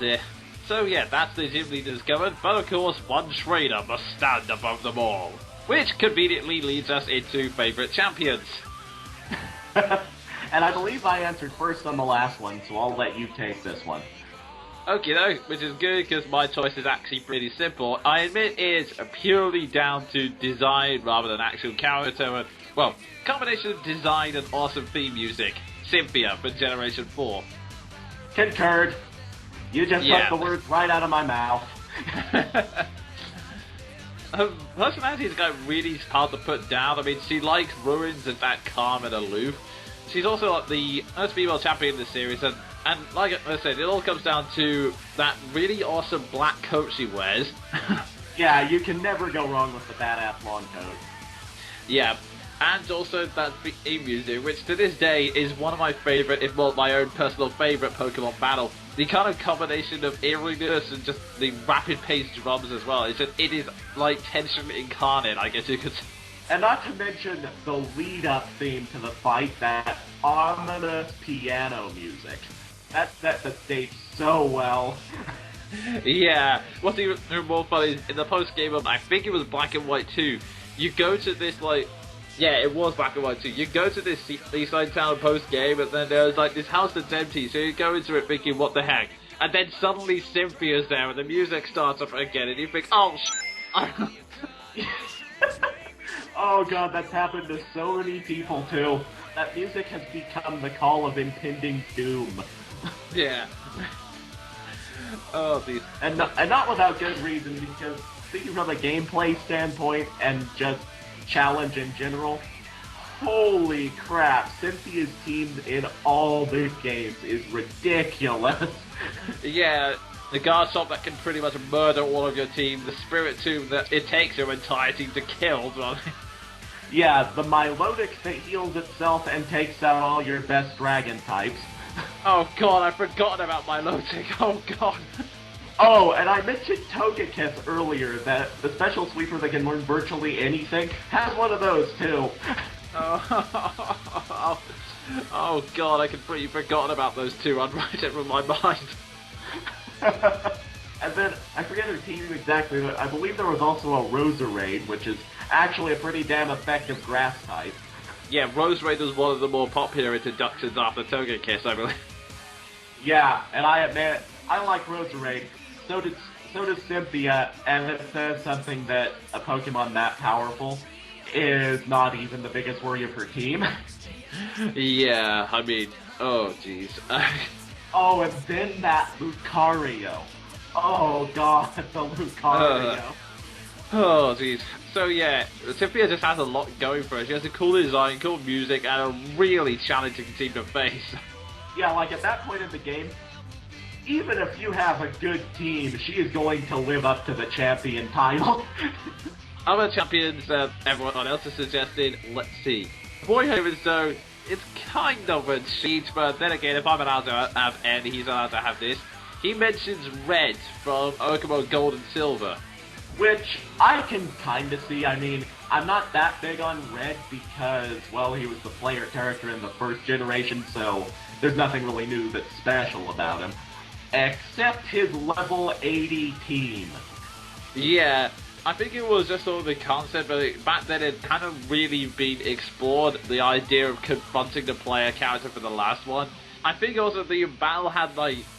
dear. So yeah, that's the gym leaders covered, but of course one trainer must stand above them all. Which conveniently leads us into favourite champions. And I believe I answered first on the last one, so I'll let you take this one. Okay, though, which is good because my choice is actually pretty simple. I admit it's purely down to design rather than actual character and, well, combination of design and awesome theme music. Cynthia for Generation 4. Concurred. You just took the words right out of my mouth. Her personality is kind of really hard to put down. I mean, she likes ruins and that calm and aloof. She's also like the first female champion in the series, and like I said, it all comes down to that really awesome black coat she wears. Yeah, you can never go wrong with the badass long coat. Yeah, and also that theme music, which to this day is one of my favourite, if not my own personal favourite Pokemon battle. The kind of combination of eeriness and just the rapid-paced drums as well. It is like tension incarnate, I guess you could say. And not to mention the lead-up theme to the fight, that ominous piano music. That set the stage so well. Yeah, what's even more funny is in the post-game of, I think it was Black and White 2, you go to this, like, yeah, it was Black and White 2, you go to this seaside town post-game, and then there's, like, this house that's empty, so you go into it thinking, what the heck? And then suddenly Cynthia's there, and the music starts up again, and you think, oh, Oh god, that's happened to so many people too. That music has become the call of impending doom. Yeah. Oh, these. And not without good reason, because speaking from a gameplay standpoint and just challenge in general, holy crap, Cynthia's team in all the games is ridiculous. Yeah, the guard shot that can pretty much murder all of your team, the spirit tomb that it takes your entire team to kill. Yeah, the Milotic that heals itself and takes out all your best dragon types. Oh god, I've forgotten about Milotic, oh god. Oh, and I mentioned Togekiss earlier, that the special sweeper that can learn virtually anything has one of those too. Oh god, I completely forgotten about those two, I'd write it from my mind. And then, I forget her team exactly, but I believe there was also a Roserade, which is actually a pretty damn effective grass type. Yeah, Roserade was one of the more popular introductions after Togekiss, I believe. Yeah, and I admit, I like Roserade. So does Cynthia, and it says something that a Pokemon that powerful is not even the biggest worry of her team. Yeah, I mean, oh jeez. Oh, and then that Lucario. Oh god, the Lucario. Oh jeez. So yeah, Cynthia just has a lot going for her. She has a cool design, cool music, and a really challenging team to face. Yeah, like at that point in the game, even if you have a good team, she is going to live up to the champion title. Other champions everyone else has suggested, let's see. Boy Havens, though, it's kind of a cheat, but then again, if I'm allowed to have N, he's allowed to have this. He mentions Red from Pokemon Gold and Silver. Which I can kind of see. I mean, I'm not that big on Red because, well, he was the player character in the first generation, so there's nothing really new that's special about him. Except his level 80 team. Yeah, I think it was just sort of the concept, but back then it kind of really been explored, the idea of confronting the player character for the last one. I think also the battle had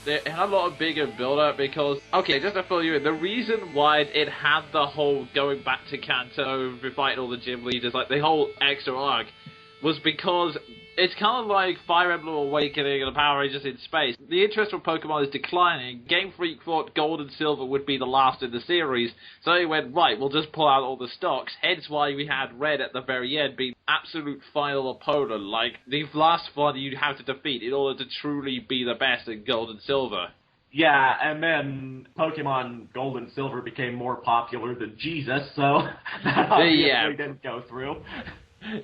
it had a lot of bigger build-up because, okay, just to fill you in, the reason why it had the whole going back to Kanto, fighting all the gym leaders, like the whole extra arc, was because it's kind of like Fire Emblem Awakening and the Power Rangers in space. The interest for Pokemon is declining. Game Freak thought Gold and Silver would be the last in the series, so they went, right, we'll just pull out all the stocks, hence why we had Red at the very end being absolute final opponent, like the last one you'd have to defeat in order to truly be the best in Gold and Silver. Yeah, and then Pokemon Gold and Silver became more popular than Jesus, so that obviously didn't go through.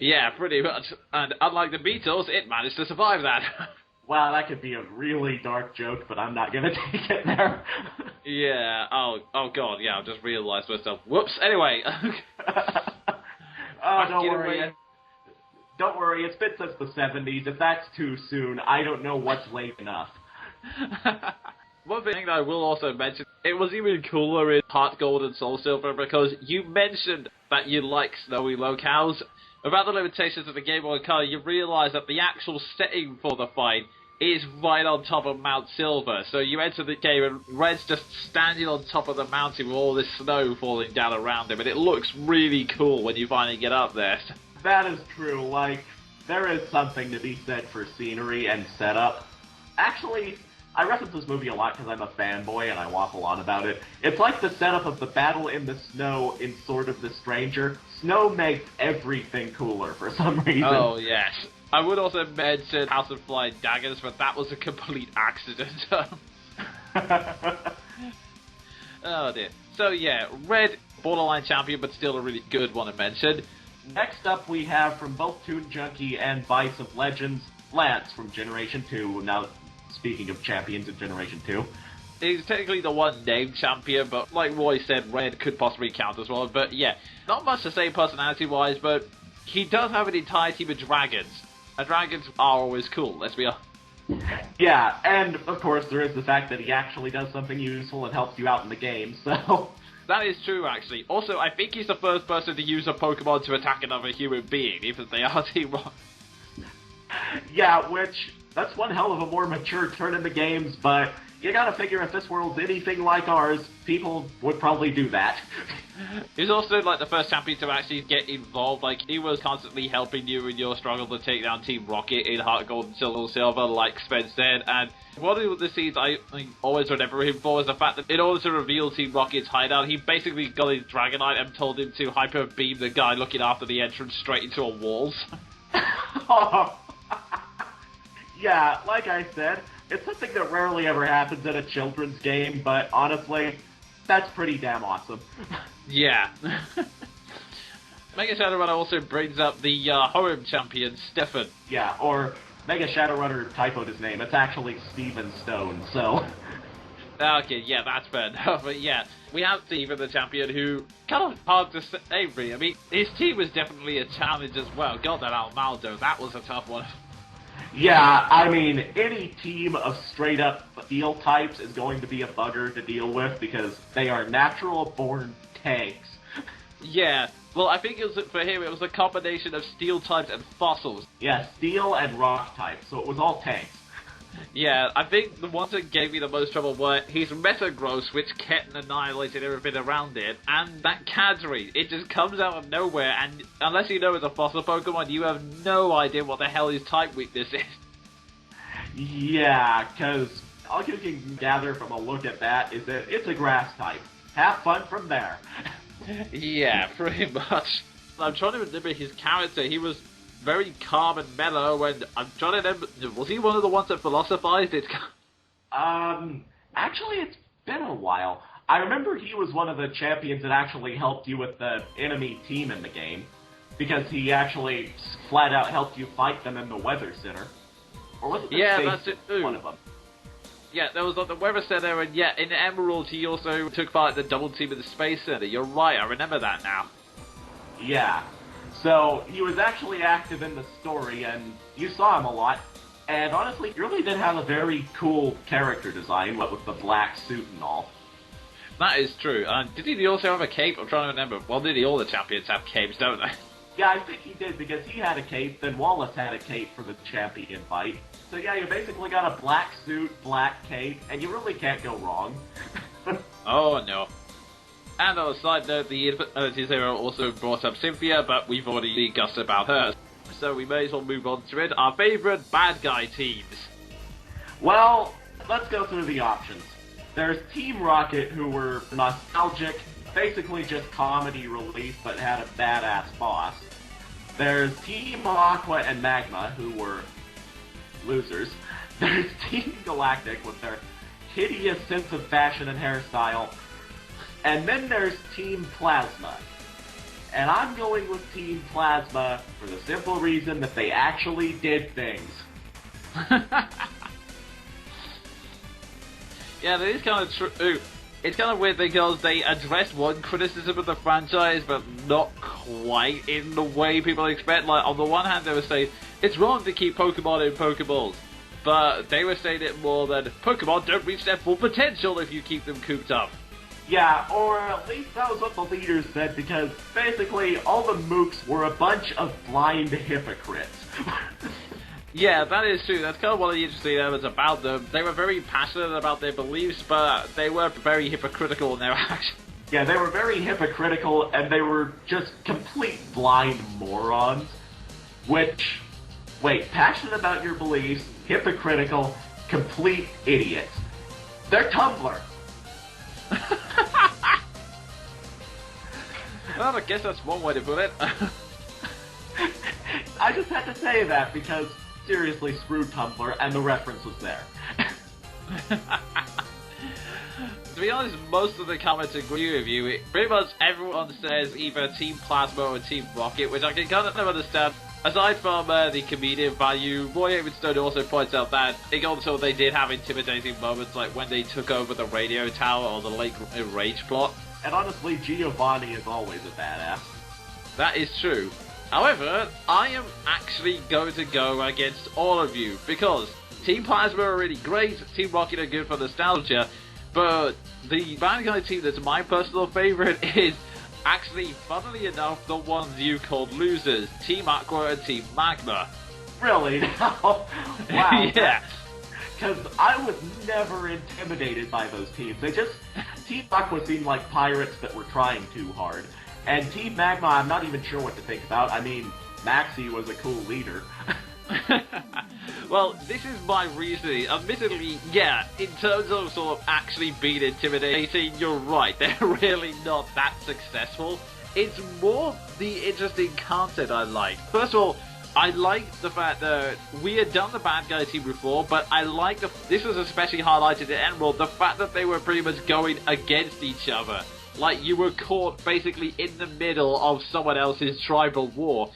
Yeah, pretty much. And unlike the Beatles, it managed to survive that. Wow, that could be a really dark joke, but I'm not gonna take it there. Yeah, oh god, yeah, I just realised myself. Whoops, anyway. Oh, don't worry. Don't worry, it's been since the 70s. If that's too soon, I don't know what's late enough. One thing that I will also mention, it was even cooler in Heart Gold and Soul Silver because you mentioned that you like snowy locales. About the limitations of the Game Boy Color, you realise that the actual setting for the fight is right on top of Mount Silver. So you enter the game and Red's just standing on top of the mountain with all this snow falling down around him, and it looks really cool when you finally get up there. That is true. Like, there is something to be said for scenery and setup. Actually, I reference this movie a lot because I'm a fanboy and I waffle on about it. It's like the setup of the battle in the snow in Sword of the Stranger. Snow makes everything cooler for some reason. Oh, yes. I would also mention House of Flying Daggers, but that was a complete accident. Oh dear. So yeah, Red, borderline champion, but still a really good one to mention. Next up we have from both Toon Junkie and Vice of Legends, Lance from Generation 2. Now, speaking of champions in Generation 2. He's technically the one named champion, but like Roy said, Red could possibly count as well. But yeah, not much to say personality-wise, but he does have an entire team of dragons. And dragons are always cool, let's be honest. Yeah, and of course there is the fact that he actually does something useful and helps you out in the game, so... That is true, actually. Also, I think he's the first person to use a Pokemon to attack another human being, even if they are Team Rocket. Yeah, which, that's one hell of a more mature turn in the games, but you gotta figure if this world's anything like ours, people would probably do that. He's also, like, the first champion to actually get involved. Like, he was constantly helping you in your struggle to take down Team Rocket in Heart Gold and Soul Silver, like Sven said, and one of the scenes I always remember him for is the fact that in order to reveal Team Rocket's hideout, he basically got his Dragonite and told him to hyper beam the guy looking after the entrance straight into a wall. Yeah, like I said, it's something that rarely ever happens in a children's game, but honestly, that's pretty damn awesome. Yeah. Mega Shadowrunner also brings up the Hoenn champion, Stefan. Yeah, or Mega Shadowrunner typoed his name. It's actually Steven Stone, so... Okay, yeah, that's fair enough. But yeah, we have Steven, the champion, who kind of hard to say, really. I mean, his team was definitely a challenge as well. God, that Almaldo, that was a tough one. Yeah, I mean, any team of straight-up steel types is going to be a bugger to deal with because they are natural-born tanks. Yeah, well, I think it was, for him, it was a combination of steel types and fossils. Yeah, steel and rock types, so it was all tanks. Yeah, I think the ones that gave me the most trouble were his Metagross, which kept annihilating everything around it, and that Kadri. It just comes out of nowhere, and unless you know it's a fossil Pokemon, you have no idea what the hell his type weakness is. Yeah, because all you can gather from a look at that is that it's a grass type. Have fun from there. Yeah, pretty much. I'm trying to remember his character. He was very calm and mellow, and I'm trying to remember, was he one of the ones that philosophized it? Actually, it's been a while. I remember he was one of the champions that actually helped you with the enemy team in the game, because he actually flat out helped you fight them in the Weather Center. Or was it the that's it. One of them. Yeah, there was like the Weather Center, and yeah, in Emerald he also took part in the double team in the Space Center. You're right, I remember that now. Yeah. So, he was actually active in the story, and you saw him a lot. And honestly, he really did have a very cool character design, what with the black suit and all. That is true. Did he also have a cape? I'm trying to remember. Well, nearly all the champions have capes, don't they? Yeah, I think he did, because he had a cape, then Wallace had a cape for the champion fight. So yeah, you basically got a black suit, black cape, and you really can't go wrong. Oh, no. And on a side note, the Infinity Zero also brought up Cynthia, but we've already discussed about her. So we may as well move on to it. Our favourite bad guy teams. Well, let's go through the options. There's Team Rocket, who were nostalgic, basically just comedy relief, but had a badass boss. There's Team Aqua and Magma, who were losers. There's Team Galactic with their hideous sense of fashion and hairstyle. And then there's Team Plasma. And I'm going with Team Plasma for the simple reason that they actually did things. Yeah, that is kind of true. It's kind of weird because they addressed one criticism of the franchise, but not quite in the way people expect. Like, on the one hand, they would say, it's wrong to keep Pokemon in Pokeballs. but they were saying it more than Pokemon don't reach their full potential if you keep them cooped up. Yeah, or at least that was what the leaders said, because basically all the mooks were a bunch of blind hypocrites. Yeah, that is true. That's kind of one of the interesting elements about them. They were very passionate about their beliefs, but they were very hypocritical in their actions. Yeah, they were very hypocritical, and they were just complete blind morons. Which, wait, passionate about your beliefs, hypocritical, complete idiots. They're Tumblr. Well, I guess that's one way to put it. I just had to say that because, seriously, screw Tumblr, and the reference was there. To be honest, most of the comments agree with you. Pretty much everyone says either Team Plasma or Team Rocket, which I can kind of understand. Aside from the comedic value, Roy Avenstone also points out that also they did have intimidating moments, like when they took over the radio tower or the Lake Rage plot. And honestly, Giovanni is always a badass. That is true. However, I am actually going to go against all of you, because Team Plasma are really great, Team Rocket are good for nostalgia, but the bad guy team that's my personal favourite is actually, funnily enough, the ones you called losers, Team Aqua and Team Magma. Really? Wow. Yeah. Because I was never intimidated by those teams. Team Aqua seemed like pirates that were trying too hard. And Team Magma, I'm not even sure what to think about. I mean, Maxie was a cool leader. Well, this is my reasoning. Admittedly, yeah, in terms of sort of actually being intimidating, you're right. They're really not that successful. It's more the interesting concept I like. First of all, I like the fact that we had done the bad guy team before, but I like this was especially highlighted in Emerald, the fact that they were pretty much going against each other. Like, you were caught basically in the middle of someone else's tribal war.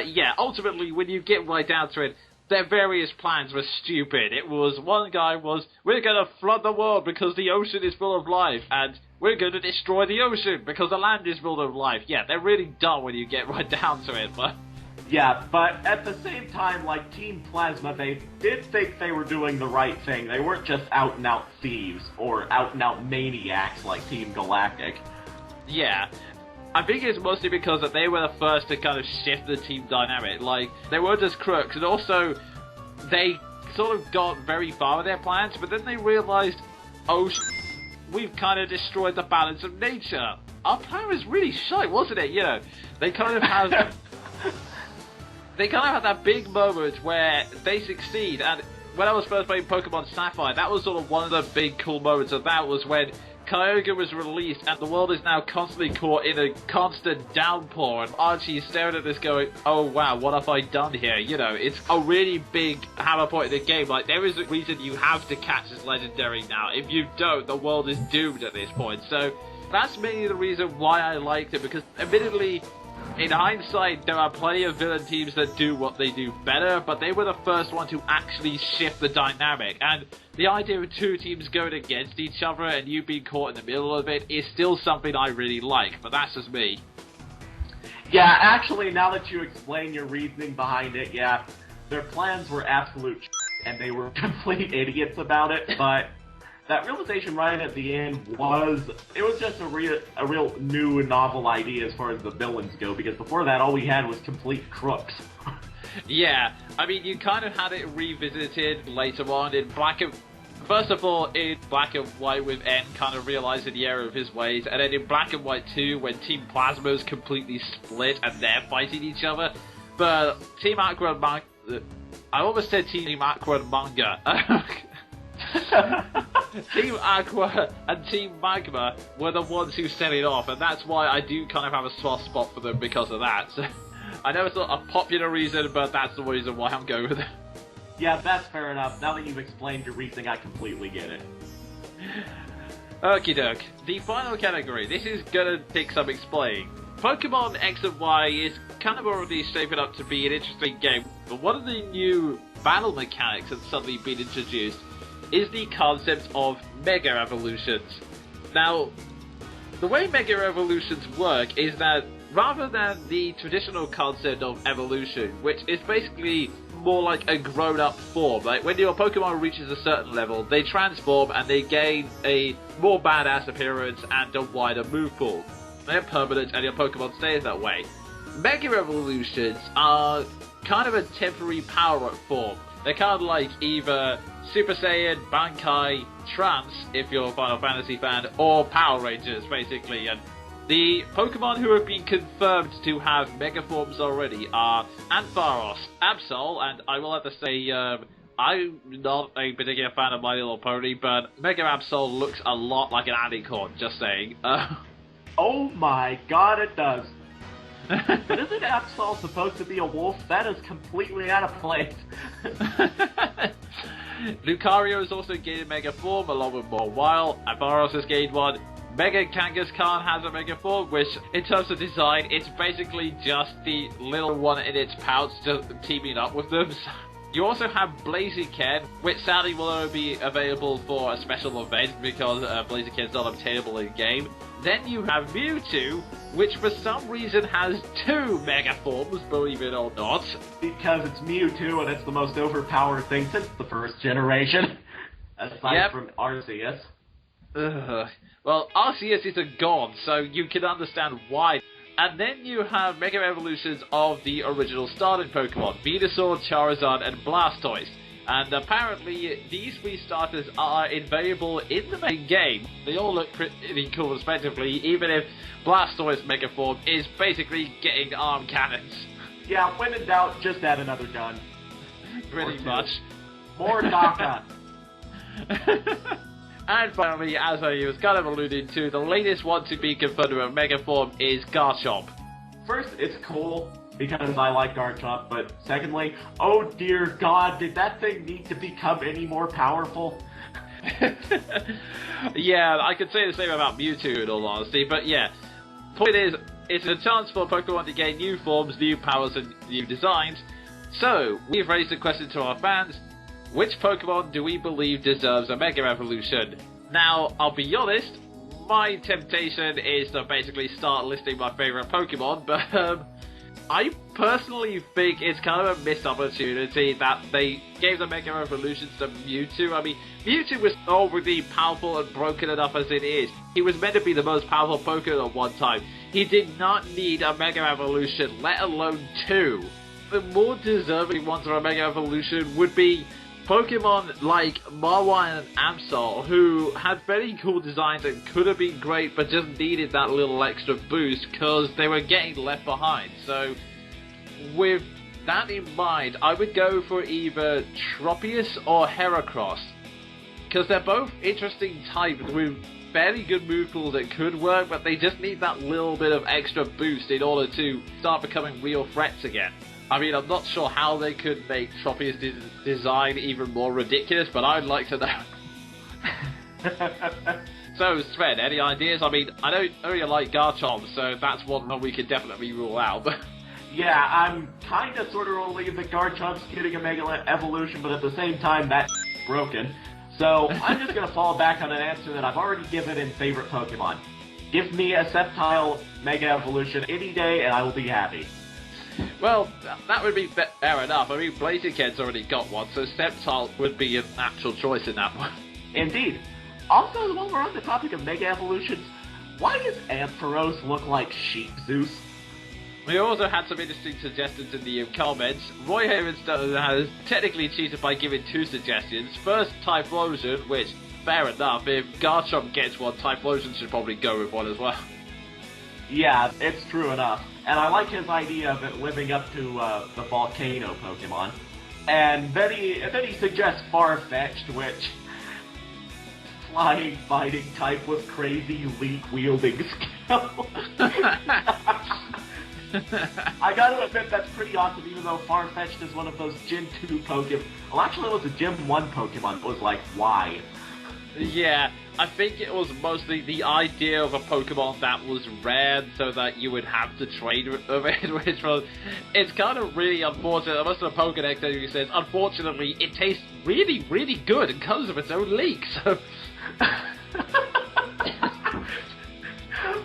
Yeah, ultimately, when you get right down to it, their various plans were stupid. It was, one guy was, we're gonna flood the world because the ocean is full of life, and we're gonna destroy the ocean because the land is full of life. Yeah, they're really dumb when you get right down to it, but... Yeah, but at the same time, like Team Plasma, they did think they were doing the right thing. They weren't just out-and-out thieves, or out-and-out maniacs like Team Galactic. Yeah. I think it's mostly because that they were the first to kind of shift the team dynamic. Like, they weren't just crooks, and also, they sort of got very far with their plans, but then they realized, oh, we've kind of destroyed the balance of nature. Our plan was really shite, wasn't it? You know, they kind of have... They kind of had that big moment where they succeed, and when I was first playing Pokemon Sapphire, that was sort of one of the big cool moments of that, was when Kyogre was released, and the world is now constantly caught in a constant downpour, and Archie is staring at this going, oh wow, what have I done here? You know, it's a really big hammer point in the game. Like, there is a reason you have to catch this legendary now. If you don't, the world is doomed at this point. So, that's mainly the reason why I liked it, because admittedly, in hindsight, there are plenty of villain teams that do what they do better, but they were the first one to actually shift the dynamic, and the idea of two teams going against each other and you being caught in the middle of it is still something I really like, but that's just me. Yeah, actually, now that you explain your reasoning behind it, yeah, their plans were absolute and they were complete idiots about it, but that realization right at the end was just a real new and novel idea as far as the villains go, because before that all we had was complete crooks. Yeah, I mean, you kind of had it revisited later on in first of all, in Black and White with N kind of realizing the error of his ways, and then in Black and White 2 when Team Plasma is completely split and they're fighting each other. But Team Aqua and Manga... I almost said Team Aqua and Manga. Team Aqua and Team Magma were the ones who set it off, and that's why I do kind of have a soft spot for them because of that. So, I know it's not a popular reason, but that's the reason why I'm going with it. Yeah, that's fair enough. Now that you've explained your reasoning, I completely get it. Okie doke. The final category. This is gonna take some explaining. Pokemon X and Y is kind of already shaping up to be an interesting game, but one of the new battle mechanics that's suddenly been introduced is the concept of Mega Evolutions. Now, the way Mega Evolutions work is that rather than the traditional concept of evolution, which is basically more like a grown-up form. Like, when your Pokemon reaches a certain level, they transform and they gain a more badass appearance and a wider move pool. They're permanent and your Pokemon stays that way. Mega Evolutions are kind of a temporary power-up form. They're kind of like either Super Saiyan, Bankai, Trance, if you're a Final Fantasy fan, or Power Rangers, basically. And the Pokemon who have been confirmed to have Mega Forms already are Ampharos, Absol, and I will have to say, I'm not a particular fan of My Little Pony, but Mega Absol looks a lot like an Alicorn, just saying. Oh my god, it does. But isn't Absol supposed to be a wolf? That is completely out of place. Lucario has also gained a Mega Form, along with Mawile. Ampharos has gained one. Mega Kangaskhan has a Mega Form, which, in terms of design, it's basically just the little one in its pouch just teaming up with them. You also have Blaziken, which sadly will only be available for a special event because Blaziken's not obtainable in-game. Then you have Mewtwo, which for some reason has 2 Mega Forms, believe it or not. Because it's Mewtwo and it's the most overpowered thing since the first generation. Aside from Arceus. Well, Arceus is a god, so you can understand why. And then you have Mega Evolutions of the original starting Pokemon, Venusaur, Charizard, and Blastoise. And apparently, these 3 starters are invariable in the main game. They all look pretty cool respectively, even if Blastoise Mega Form is basically getting arm cannons. Yeah, when in doubt, just add another gun. Pretty much. More Daka. And finally, as I was kind of alluding to, the latest one to be confirmed with a Mega Form is Garchomp. First, it's cool, because I like Garchomp, but secondly, oh dear god, did that thing need to become any more powerful? Yeah, I could say the same about Mewtwo in all honesty, but yeah. Point is, it's a chance for Pokemon to gain new forms, new powers, and new designs. So, we've raised a question to our fans. Which Pokemon do we believe deserves a Mega Evolution? Now, I'll be honest, my temptation is to basically start listing my favourite Pokemon, but I personally think it's kind of a missed opportunity that they gave the Mega Evolutions to Mewtwo. I mean, Mewtwo was already powerful and broken enough as it is. He was meant to be the most powerful Pokemon at one time. He did not need a Mega Evolution, let alone 2. The more deserving ones of a Mega Evolution would be Pokemon like Mawile and Absol, who had very cool designs and could have been great, but just needed that little extra boost because they were getting left behind. So, with that in mind, I would go for either Tropius or Heracross, because they're both interesting types with fairly good move pools that could work, but they just need that little bit of extra boost in order to start becoming real threats again. I mean, I'm not sure how they could make Tropius' design even more ridiculous, but I'd like to know. So, Sven, any ideas? I mean, I know you like Garchomp, so that's one we could definitely rule out. But yeah, I'm kind of sort of relieved that Garchomp's getting a Mega Evolution, but at the same time, that's broken. So, I'm just going to fall back on an answer that I've already given in favorite Pokemon. Give me a Sceptile Mega Evolution any day, and I will be happy. Well, that would be fair enough. I mean, Blaziken's already got one, so Sceptile would be a natural choice in that one. Indeed. Also, while we're on the topic of Mega Evolutions, why does Ampharos look like Sheep Zeus? We also had some interesting suggestions in the comments. Roy Havenstone has technically cheated by giving 2 suggestions. First, Typhlosion, which, fair enough, if Garchomp gets one, Typhlosion should probably go with one as well. Yeah, it's true enough. And I like his idea of it living up to the Volcano Pokemon. And then he suggests Farfetch'd, which... flying fighting type with crazy leak-wielding skill. I gotta admit, that's pretty awesome, even though Farfetch'd is one of those Gen 2 Pokemon. Well, actually, it was a Gen 1 Pokemon. It was like, why? Yeah, I think it was mostly the idea of a Pokemon that was rare so that you would have to trade with it, which was... It's kind of really unfortunate. Most of the Pokedex that says, unfortunately, it tastes really, really good and comes with its own leak, so...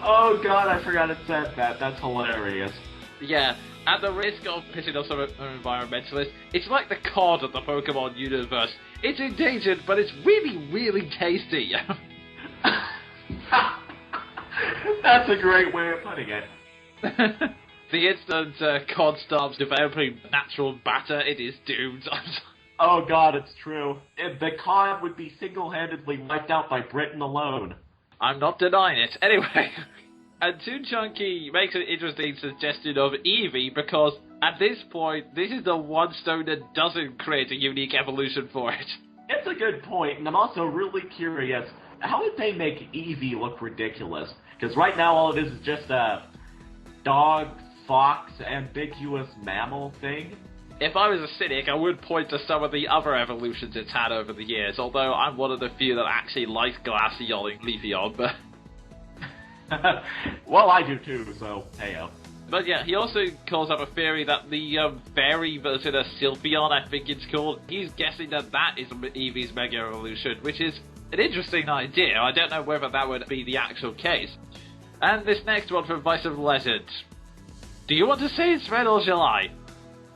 Oh god, I forgot it said that. That's hilarious. Yeah, At the risk of pissing off some environmentalists, it's like the cod of the Pokemon universe. It's endangered, but it's really, really tasty. That's a great way of putting it. The instant cod stops developing natural batter, it is doomed. Oh god, it's true. The cod would be single-handedly wiped out by Britain alone. I'm not denying it. Anyway, and Toon Chunky makes an interesting suggestion of Eevee because, at this point, this is the one stone that doesn't create a unique evolution for it. It's a good point, and I'm also really curious, how did they make Eevee look ridiculous? Because right now all it is just a dog, fox, ambiguous mammal thing. If I was a cynic, I would point to some of the other evolutions it's had over the years, although I'm one of the few that actually likes Glaceon and Leafeon, but... Well, I do too, so hey-o. But yeah, he also calls up a theory that the fairy version of Sylveon, I think it's called, he's guessing that that is Eevee's Mega Evolution, which is an interesting idea. I don't know whether that would be the actual case. And this next one from Vice of Legend. Do you want to say it's Red or July?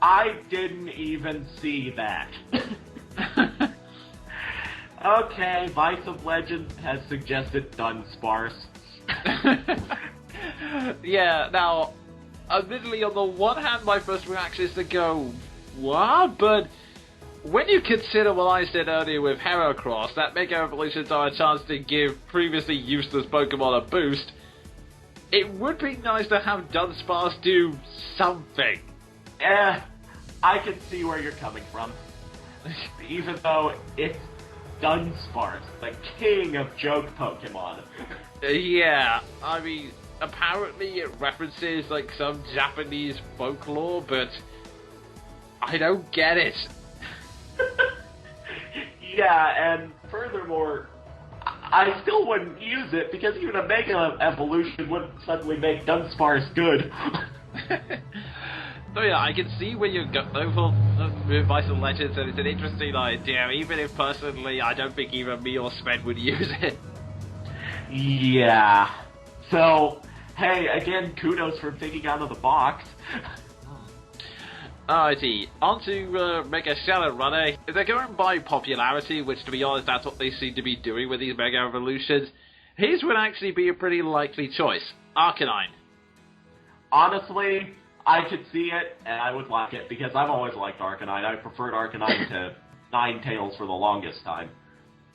I didn't even see that. Okay, Vice of Legend has suggested Dunsparce. Yeah, now, admittedly, on the one hand, my first reaction is to go, what? But when you consider what I said earlier with Heracross, that Mega Evolutions are a chance to give previously useless Pokemon a boost, it would be nice to have Dunsparce do something. I can see where you're coming from. Even though it's Dunsparce, the king of joke Pokemon. Yeah, I mean, apparently it references, like, some Japanese folklore, but I don't get it. Yeah, and furthermore, I still wouldn't use it, because even a Mega Evolution wouldn't suddenly make Dunsparce good. So yeah, I can see where you're going for with Vice of Legends, and it's an interesting idea, even if personally I don't think either me or Sven would use it. Yeah. So, hey, again, kudos for thinking out of the box. Alrighty, on to Mega Shadow Runner. If they're going by popularity, which to be honest, that's what they seem to be doing with these Mega Evolutions, his would actually be a pretty likely choice. Arcanine. Honestly, I could see it, and I would like it, because I've always liked Arcanine. I preferred Arcanine to Ninetales for the longest time.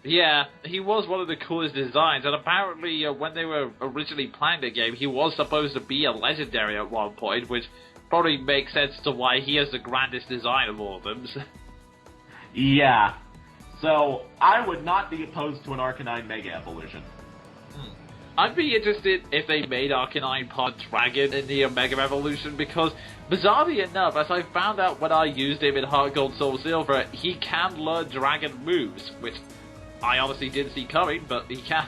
Yeah, he was one of the coolest designs, and apparently when they were originally planning the game, he was supposed to be a legendary at one point, which probably makes sense to why he has the grandest design of all of them. Yeah. So, I would not be opposed to an Arcanine Mega Evolution. I'd be interested if they made Arcanine part Dragon in the Mega Evolution, because, bizarrely enough, as I found out when I used him in Heart Gold Soul Silver, he can learn Dragon moves, which I honestly didn't see coming, but he can.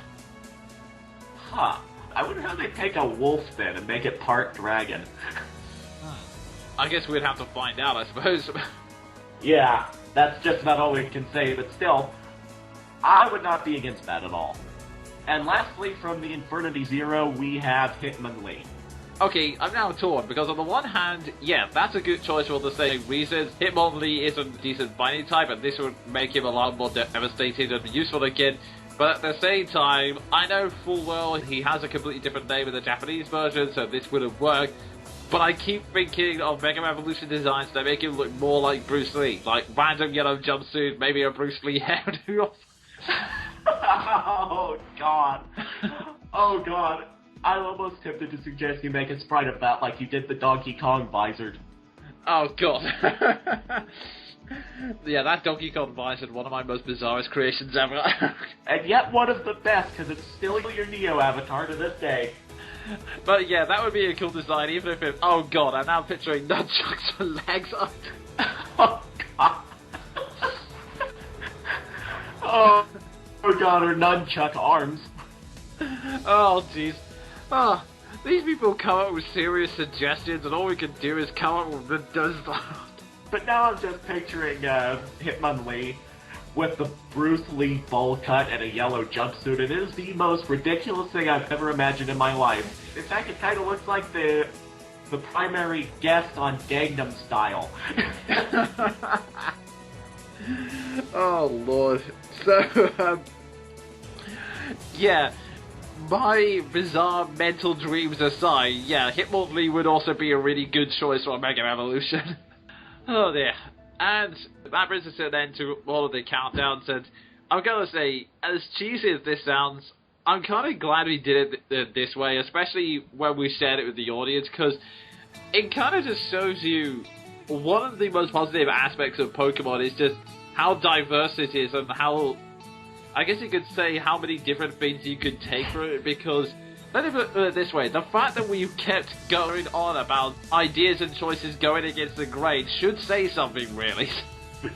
Huh. I wonder how they take a wolf then and make it part dragon. I guess we'd have to find out, I suppose. Yeah, that's just about all we can say, but still, I would not be against that at all. And lastly, from the Infernity Zero, we have Hitmonlee. Okay, I'm now torn, because on the one hand, yeah, that's a good choice for all the same reasons. Hitmonlee is a decent fighting type, and this would make him a lot more devastating and useful again. But at the same time, I know full well he has a completely different name in the Japanese version, so this wouldn't work. But I keep thinking of Mega Evolution designs that make him look more like Bruce Lee. Like, random yellow jumpsuit, maybe a Bruce Lee hairdo. Oh, God. Oh, God. I'm almost tempted to suggest you make a sprite of that like you did the Donkey Kong visor. Oh, God. Yeah, that Donkey Kong visor, one of my most bizarrest creations ever. And yet one of the best, because it's still your Neo avatar to this day. But yeah, that would be a cool design, even if it... Oh, God, I'm now picturing nunchucks for legs. Oh, God. Oh, God, or nunchuck arms. Oh, jeez. Oh, these people come up with serious suggestions, and all we can do is come up with the But now I'm just picturing Hitmonlee with the Bruce Lee bowl cut and a yellow jumpsuit. It is the most ridiculous thing I've ever imagined in my life. In fact, it kind of looks like the the primary guest on Gangnam Style. Oh lord. So, yeah, my bizarre mental dreams aside, yeah, Hitmonlee would also be a really good choice for Mega Evolution. Oh dear. And that brings us to an end to all of the countdowns, and I'm gonna say, as cheesy as this sounds, I'm kind of glad we did it this way, especially when we shared it with the audience, because it kind of just shows you one of the most positive aspects of Pokemon is just how diverse it is and how, I guess you could say, how many different things you could take from it, because, let me put it this way, the fact that we've kept going on about ideas and choices going against the grain should say something, really.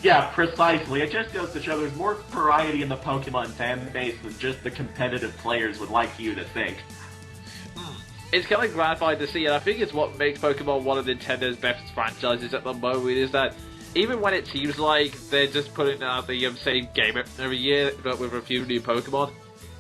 Yeah, precisely. It just goes to show there's more variety in the Pokemon fan base than just the competitive players would like you to think. It's kind of gratifying to see, and I think it's what makes Pokemon one of Nintendo's best franchises at the moment, is that even when it seems like they're just putting out the same game every year, but with a few new Pokemon,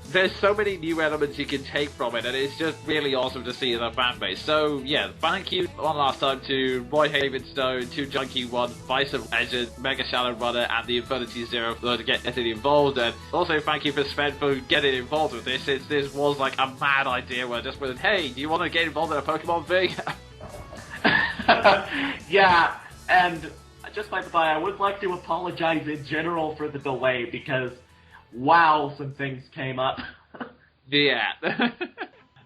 there's so many new elements you can take from it, and it's just really awesome to see in the fan base. So, yeah, thank you one last time to Roy Havenstone, to Junkie1, Bison Legend, Mega Shadow Runner, and the Infinity Zero for getting involved, and also thank you for Sven for getting involved with this, since this was like a mad idea where I just went, hey, do you want to get involved in a Pokemon thing? Yeah, and just by the by, I would like to apologize in general for the delay, because wow, some things came up. Yeah.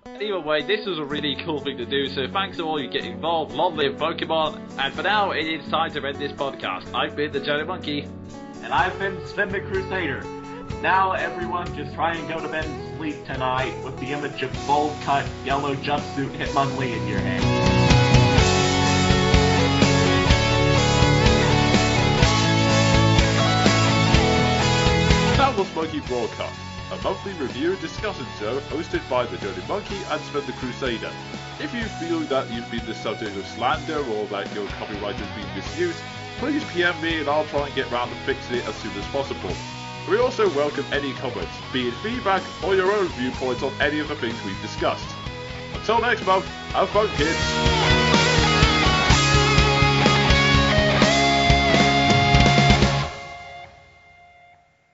Either way, this was a really cool thing to do, so thanks to all you get involved. Long live Pokemon. And for now, it is time to end this podcast. I've been the Jonin Monkey. And I've been Sven the Crusader. Now, everyone, just try and go to bed and sleep tonight with the image of bold-cut, yellow jumpsuit Hitmonlee in your head. That was Monkey Broadcast, a monthly review discussion show hosted by the Jonin Monkey and Sven the Crusader. If you feel that you've been the subject of slander or that your copyright has been misused, please PM me and I'll try and get round to fixing it as soon as possible. We also welcome any comments, be it feedback or your own viewpoints on any of the things we've discussed. Until next month, have fun kids!